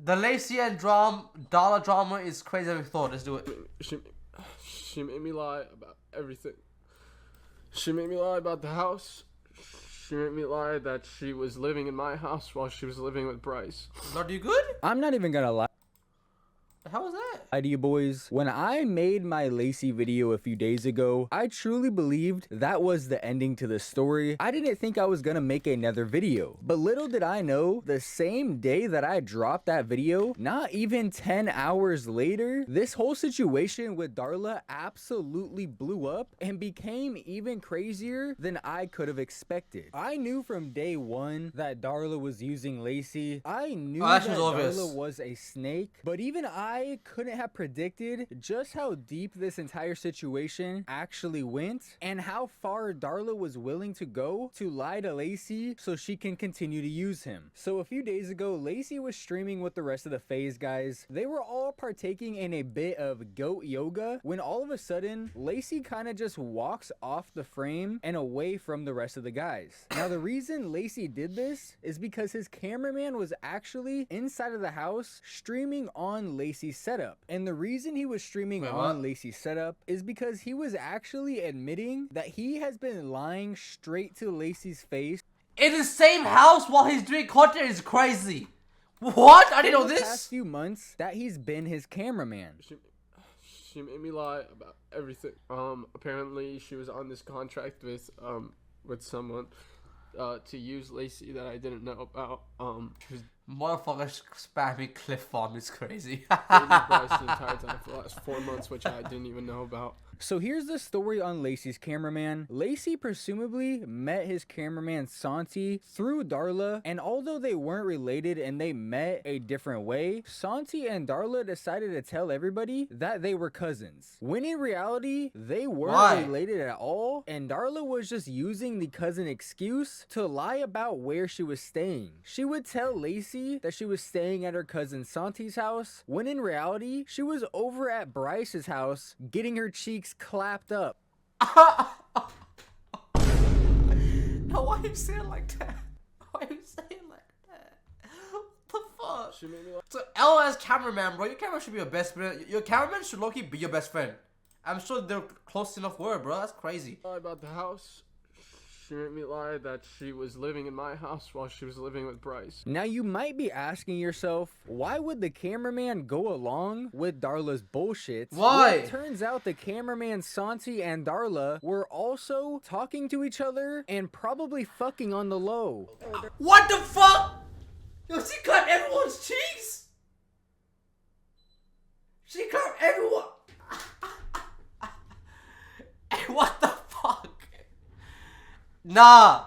The Lacy and Darla drama is crazy than we thought. Let's do it. She made me lie about everything. She made me lie about the house. She made me lie that she was living in my house while she was living with Bryce. Not you good? I'm not even gonna lie. How was that? To you boys, when I made my Lacy video a few days ago, I truly believed that was the ending to the story. I didn't think I was gonna make another video, but little did I know, the same day that I dropped that video, not even 10 hours later, this whole situation with Darla absolutely blew up and became even crazier than I could have expected. I knew from day one that Darla was using Lacy. I knew that Darla was a snake, but even I couldn't have predicted just how deep this entire situation actually went and how far Darla was willing to go to lie to Lacy so she can continue to use him. So a few days ago, Lacy was streaming with the rest of the FaZe guys. They were all partaking in a bit of goat yoga when all of a sudden, Lacy kind of just walks off the frame and away from the rest of the guys. Now the reason Lacy did this is because his cameraman was actually inside of the house streaming on Lacy's setup. And the reason he was streaming on Lacy's setup is because he was actually admitting that he has been lying straight to Lacy's face in the same house while he's doing content is crazy. What? I didn't know this. The past few months that he's been his cameraman. She made me lie about everything. Apparently she was on this contract with someone to use Lacy that I didn't know about. She was motherfucker spamming Cliff Farm is crazy. dating Bryce the entire time for the last 4 months, which I didn't even know about. So here's the story on Lacy's cameraman. Lacy presumably met his cameraman Santi through Darla, and although they weren't related and they met a different way, Santi and Darla decided to tell everybody that they were cousins, when in reality they weren't related at all, and Darla was just using the cousin excuse to lie about where she was staying. She would tell Lacy that she was staying at her cousin Santi's house, when in reality she was over at Bryce's house getting her cheeks clapped up. No, why you say it like that? Why you say it like that? What the fuck? So L as cameraman, bro. Your cameraman should be your best friend. Your cameraman should low-key be your best friend. I'm sure they're close enough word, bro. That's crazy. About the house. She made me lie that she was living in my house while she was living with Bryce. Now you might be asking yourself, why would the cameraman go along with Darla's bullshit? Why? Well, it turns out the cameraman Santi and Darla were also talking to each other and probably fucking on the low. What the fuck? Yo, she clapped everyone's cheeks? She clapped everyone. What the fuck? Nah,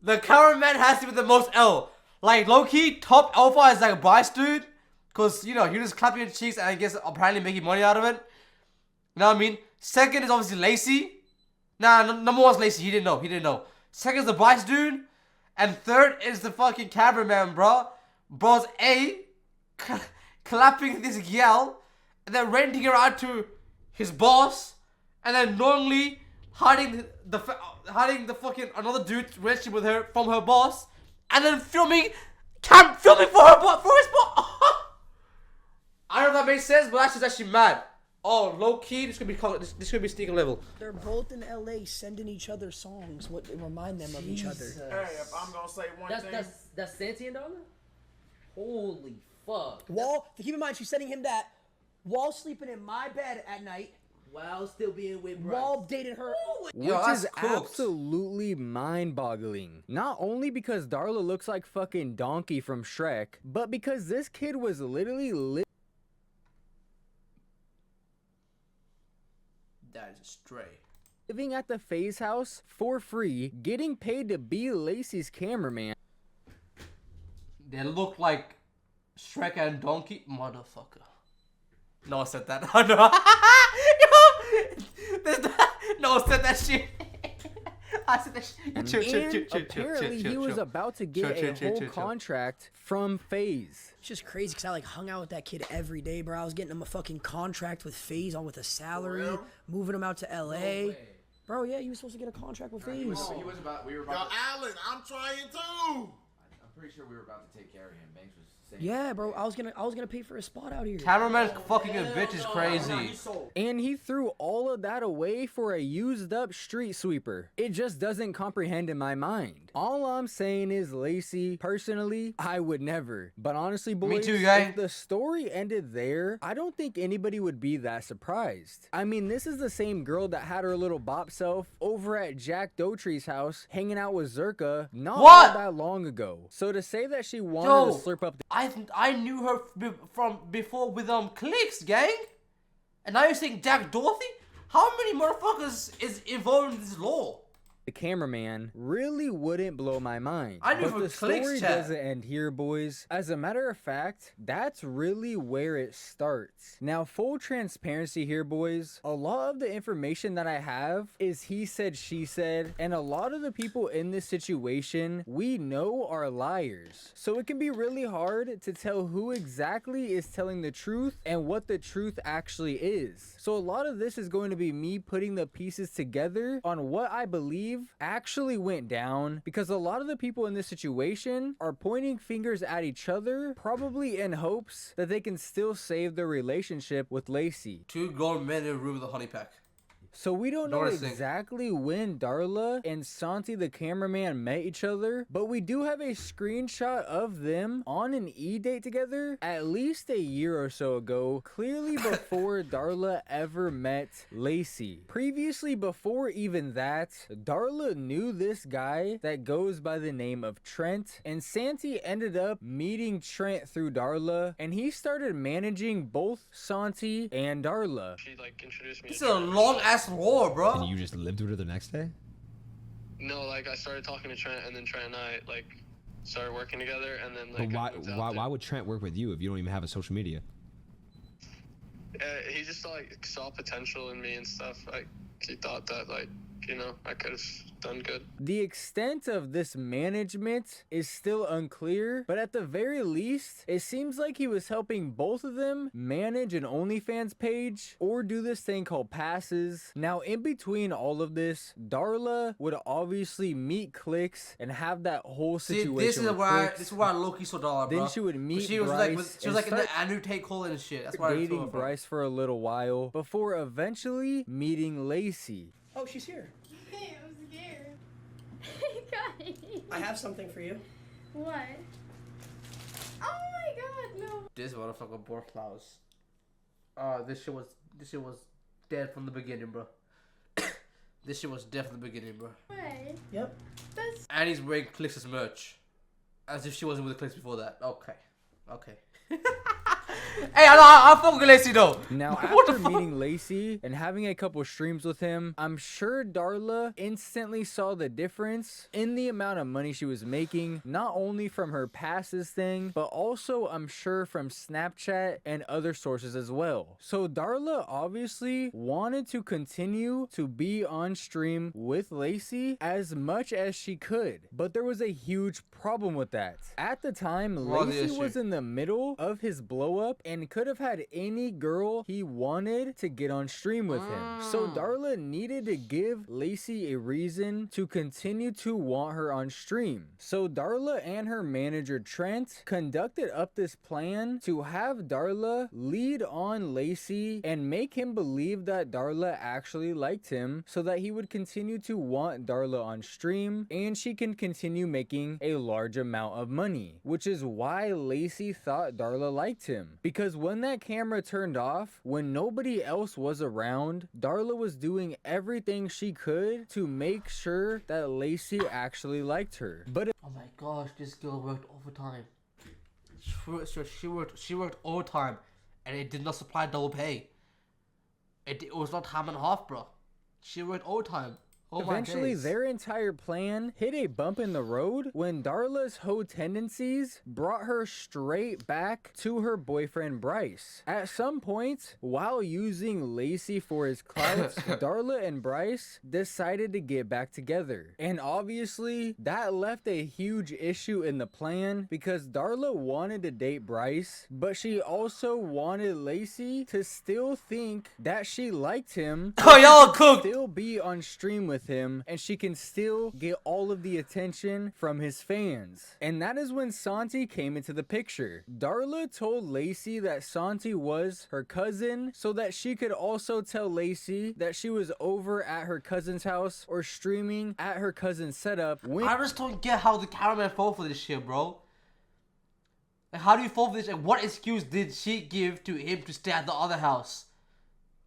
the cameraman has to be the most L. Like, low-key, top alpha is like a Bryce dude. Because, you know, you're just clapping your cheeks and I guess apparently making money out of it. You know what I mean? Second is obviously Lacy. Nah, number one's Lacy. He didn't know. Second is the Bryce dude. And third is the fucking cameraman, bro. Bro's A, clapping this yell. And then renting her out to his boss. And then normally hiding the fucking another dude's relationship with her from her boss, and then filming for his boss. I don't know if that makes sense, but that's just actually mad. Oh, low key, this could be sneaker level. They're both in LA sending each other songs. What remind them of each other. Hey, if I'm gonna say one thing, that's Santi and Darla. Holy fuck. Wall, keep in mind she's sending him that. Wall sleeping in my bed at night. While still being with Bryce. Wall dated her. Which is absolutely mind-boggling. Not only because Darla looks like fucking Donkey from Shrek, but because this kid was literally That is a stray. living at the FaZe house for free, getting paid to be Lacy's cameraman. They look like Shrek and Donkey. Motherfucker. No one said that. Oh, no. No one said that shit. I said that shit. Apparently he was about to get a whole contract from FaZe. It's just crazy because I like hung out with that kid every day, bro. I was getting him a fucking contract with FaZe, on with a salary, moving him out to LA. Bro, yeah, he was supposed to get a contract with FaZe. we were about. Yo, Alan, I'm trying too. I'm pretty sure we were about to take care of him. Banks was Yeah, bro. I was gonna pay for a spot out here. Cameraman fucking a bitch is crazy. And he threw all of that away for a used up street sweeper. It just doesn't comprehend in my mind. All I'm saying is, Lacy, personally, I would never. But honestly, boys, Me too, guy. if the story ended there, I don't think anybody would be that surprised. I mean, this is the same girl that had her little bop self over at Jack Doughtree's house hanging out with Zerka not all that long ago. So to say that she wanted to slurp up I knew her from before with Clicks, gang. And now you're saying Jack Dorothy? How many motherfuckers is involved in this law? the cameraman really wouldn't blow my mind. I knew but the story chat. doesn't end here, boys. As a matter of fact, that's really where it starts. Now, full transparency here, boys. A lot of the information that I have is he said, she said, and a lot of the people in this situation we know are liars. So it can be really hard to tell who exactly is telling the truth and what the truth actually is. So a lot of this is going to be me putting the pieces together on what I believe actually went down, because a lot of the people in this situation are pointing fingers at each other, probably in hopes that they can still save their relationship with Lacy. Two grown men in a room with a honey pack. So we don't know exactly when Darla and Santi the cameraman met each other, but we do have a screenshot of them on an E-date together at least a year or so ago, clearly before Darla ever met Lacy. Previously, before even that, Darla knew this guy that goes by the name of Trent, and Santi ended up meeting Trent through Darla, and he started managing both Santi and Darla. She like introduced me. This is a long ass war, bro. And you just lived with her the next day? No, like I started talking to Trent, and then Trent and I like started working together, and then like. But why would Trent work with you if you don't even have a social media? He just like saw potential in me and stuff. Like he thought that like, you know, I could have done good. The extent of this management is still unclear, but at the very least, it seems like he was helping both of them manage an OnlyFans page or do this thing called passes. Now, in between all of this, Darla would obviously meet Clicks and have that whole situation. See, this is where I low-key saw Darla, bro. Then she would meet she was Bryce. She was like in the Anu take hole and shit. That's why I dating Bryce for a little while before eventually meeting Lacy. Oh, she's here. Hey, I'm scared. Guys. I have something for you. What? Oh my god, no. This motherfucker bore flowers. This shit was dead from the beginning, bro. This shit was dead from the beginning, bro. Way. Yep. That's. And he's wearing Clicks' merch. As if she wasn't with Clicks before that. Okay. Hey, I fuck with Lacy though. Now, What the after fuck? meeting Lacy and having a couple streams with him, I'm sure Darla instantly saw the difference in the amount of money she was making, not only from her passes thing, but also I'm sure from Snapchat and other sources as well. So Darla obviously wanted to continue to be on stream with Lacy as much as she could, but there was a huge problem with that. At the time, Lacy was in the middle of his blow up and could have had any girl he wanted to get on stream with him. So Darla needed to give Lacy a reason to continue to want her on stream. So Darla and her manager Trent conducted up this plan to have Darla lead on Lacy and make him believe that Darla actually liked him so that he would continue to want Darla on stream and she can continue making a large amount of money, which is why Lacy thought Darla liked him. Because when that camera turned off, when nobody else was around, Darla was doing everything she could to make sure that Lacy actually liked her. But Oh my gosh, this girl worked overtime. She worked overtime, and it did not supply double pay. It was not time and a half, bro. She worked overtime. Oh eventually, their entire plan hit a bump in the road when Darla's hoe tendencies brought her straight back to her boyfriend Bryce. At some point, while using Lacy for his clout, Darla and Bryce decided to get back together. And obviously, that left a huge issue in the plan because Darla wanted to date Bryce, but she also wanted Lacy to still think that she liked him. Oh, y'all cooked. Still be on stream with with him, and she can still get all of the attention from his fans. And that is when Santi came into the picture. Darla told Lacy that Santi was her cousin so that she could also tell Lacy that she was over at her cousin's house or streaming at her cousin's setup when— I just don't get how the cameraman fall for this shit, bro. Like, how do you fall for this? Like, what excuse did she give to him to stay at the other house?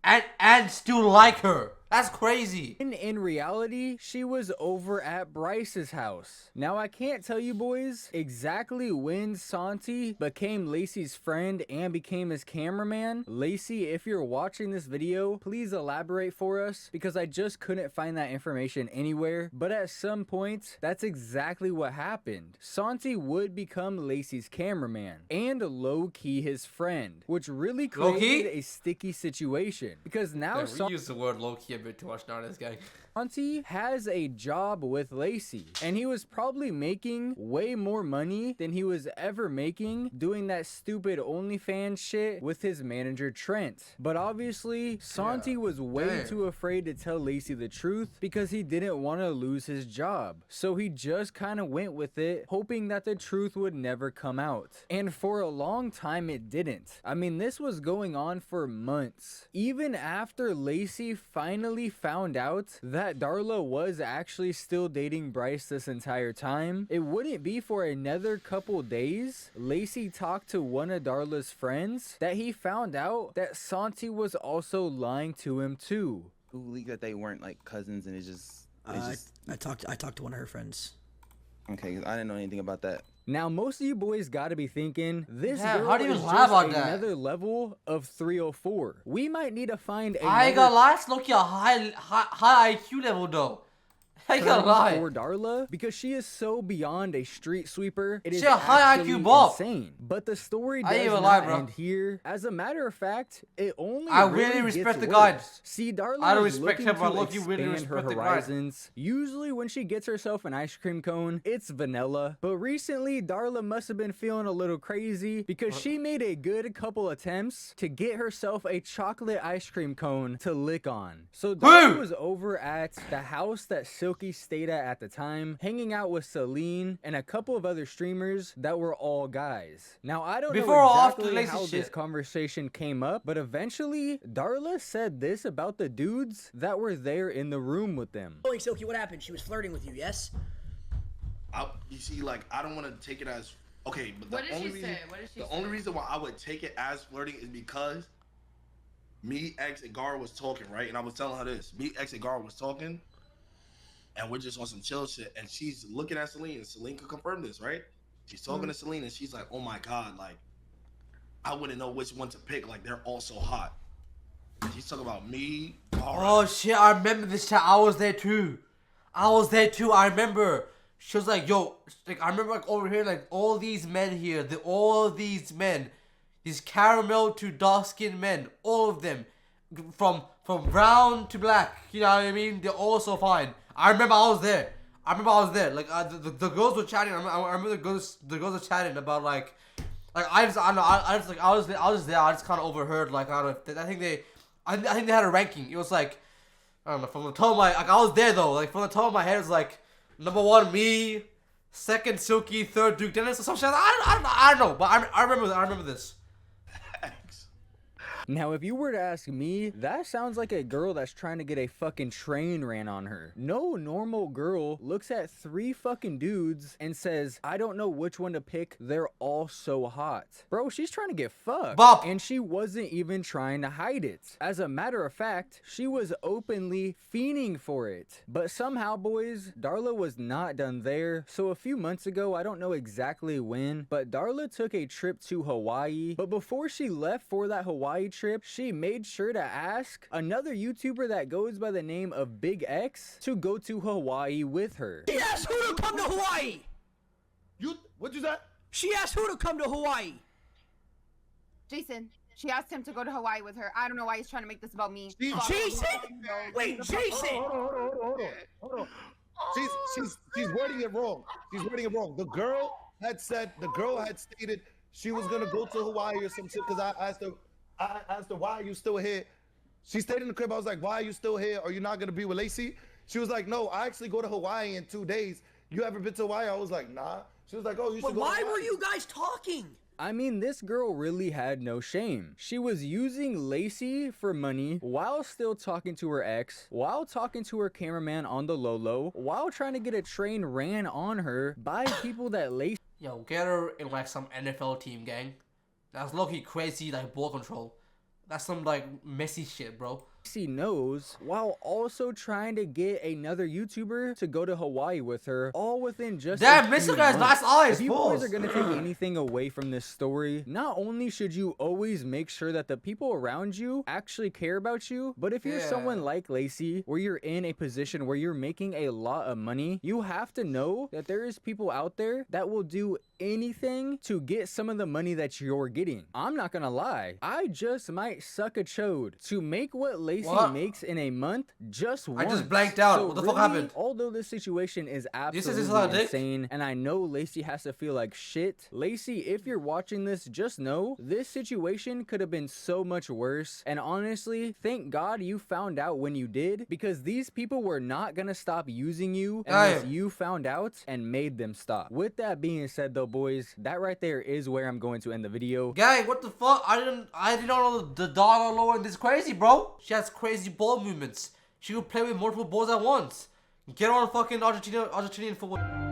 And still like her? That's crazy. In reality, she was over at Bryce's house. Now, I can't tell you boys exactly when Santi became Lacy's friend and became his cameraman. Lacy, if you're watching this video, please elaborate for us because I just couldn't find that information anywhere. But at some point, that's exactly what happened. Santi would become Lacy's cameraman and low-key his friend, which really created a sticky situation because now we use the word low-key a bit too much now in this gang. Santi has a job with Lacy, and he was probably making way more money than he was ever making doing that stupid OnlyFans shit with his manager Trent. But obviously, Santi was way too afraid to tell Lacy the truth because he didn't want to lose his job. So he just kind of went with it, hoping that the truth would never come out. And for a long time, it didn't. I mean, this was going on for months. Even after Lacy finally found out that Darla was actually still dating Bryce this entire time, it wouldn't be for another couple days Lacy talked to one of Darla's friends that he found out that Santi was also lying to him too. Who leaked that they weren't like cousins and it's just I talked to one of her friends. Okay, 'cause I didn't know anything about that. Now, most of you boys gotta be thinking, this girl how do you is lie just about that? another level of 304. We might need to find a I ain't gonna lie, it's low-key a high IQ level though. I ain't gonna lie. For Darla, because she is so beyond a street sweeper, it is She a high actually IQ bop. insane. But the story I ain't does even not lie, bro. end here. As a matter of fact, it only I really really respect gets the guy. worse. See, Darla I don't is respect looking him, but to look, you really expand her respect the guy. horizons. Usually when she gets herself an ice cream cone, it's vanilla. But recently, Darla must have been feeling a little crazy because she made a good couple attempts to get herself a chocolate ice cream cone to lick on. So Darla was over at the house that Silky stayed at the time, hanging out with Celine and a couple of other streamers that were all guys. Now, I don't Before know or after exactly Lacy how this shit? conversation came up, but eventually, Darla said this about the dudes that were there in the room with them. Holy Silky, what happened? She was flirting with you, yes? You see, like, I don't want to take it as okay, but the only reason why I would take it as flirting is because me, X, and Gar was talking, right? And I was telling her this. Me, X, and Gar was talking, and we're just on some chill shit. And she's looking at Celine, and Celine could confirm this, right? She's talking to Celine, and she's like, "Oh my god, like, I wouldn't know which one to pick. Like, they're all so hot." And she's talking about me. Oh shit, I remember this chat. I was there too. I remember. She was like, yo, like, I remember like over here, like all these men here, these caramel to dark skinned men, all of them, from brown to black, you know what I mean? They're all so fine. I remember I was there. Like the girls were chatting. I remember the girls were chatting about like I was there. I just kind of overheard, like, I don't know. I think they had a ranking. It was like, I don't know, from the top of my, like, I was there though. Like, from the top of my head, it was like number 1 me, second Silky, third Duke Dennis or some shit. I don't know. But I remember this. Now, if you were to ask me, that sounds like a girl that's trying to get a fucking train ran on her. No normal girl looks at 3 fucking dudes and says, I don't know which one to pick, they're all so hot. Bro, she's trying to get fucked. Bop. And she wasn't even trying to hide it. As a matter of fact, she was openly fiending for it. But somehow, boys, Darla was not done there. So a few months ago, I don't know exactly when, but Darla took a trip to Hawaii. But before she left for that Hawaii trip, she made sure to ask another YouTuber that goes by the name of Big X to go to Hawaii with her. She asked who to come to Hawaii! What'd you say? She asked who to come to Hawaii! Jason, she asked him to go to Hawaii with her. I don't know why he's trying to make this about me. Jason? Wait, Jason! Hold on. She's wording it wrong. The girl had stated she was gonna go to Hawaii or some shit because I asked her, why are you still here? She stayed in the crib. I was like, why are you still here? Are you not gonna be with Lacy? She was like, no, I actually go to Hawaii in 2 days. You ever been to Hawaii? I was like, nah. She was like, oh, you should But go. why to were Hawaii. you guys talking? I mean, this girl really had no shame. She was using Lacy for money while still talking to her ex, while talking to her cameraman on the low, while trying to get a train ran on her by people that Lacy... Yo, get her in like some NFL team, gang. That's low-key crazy, like ball control. That's some like messy shit, bro. knows, while also trying to get another YouTuber to go to Hawaii with her, all within just Damn, a few Mr. Guy's months. nice eyes, If you boys pause. are gonna take anything away from this story, not only should you always make sure that the people around you actually care about you, but if you're Yeah. someone like Lacy, where you're in a position where you're making a lot of money, you have to know that there is people out there that will do anything to get some of the money that you're getting. I'm not gonna lie, I just might suck a chode to make what Lacy What? makes in a month just once. I just blanked out. So What the fuck really, happened? Although this situation is This absolutely is not a dick? insane, and I know Lacy has to feel like shit, Lacy, if you're watching this, just know this situation could have been so much worse. And honestly, thank God you found out when you did, because these people were not gonna stop using you unless Hey. you found out and made them stop. With that being said though, boys, that right there is where I'm going to end the video. Gang, what the fuck? I didn't know the Darla Lauren this crazy, bro. She has crazy ball movements. She could play with multiple balls at once. Get on fucking Argentinian for what?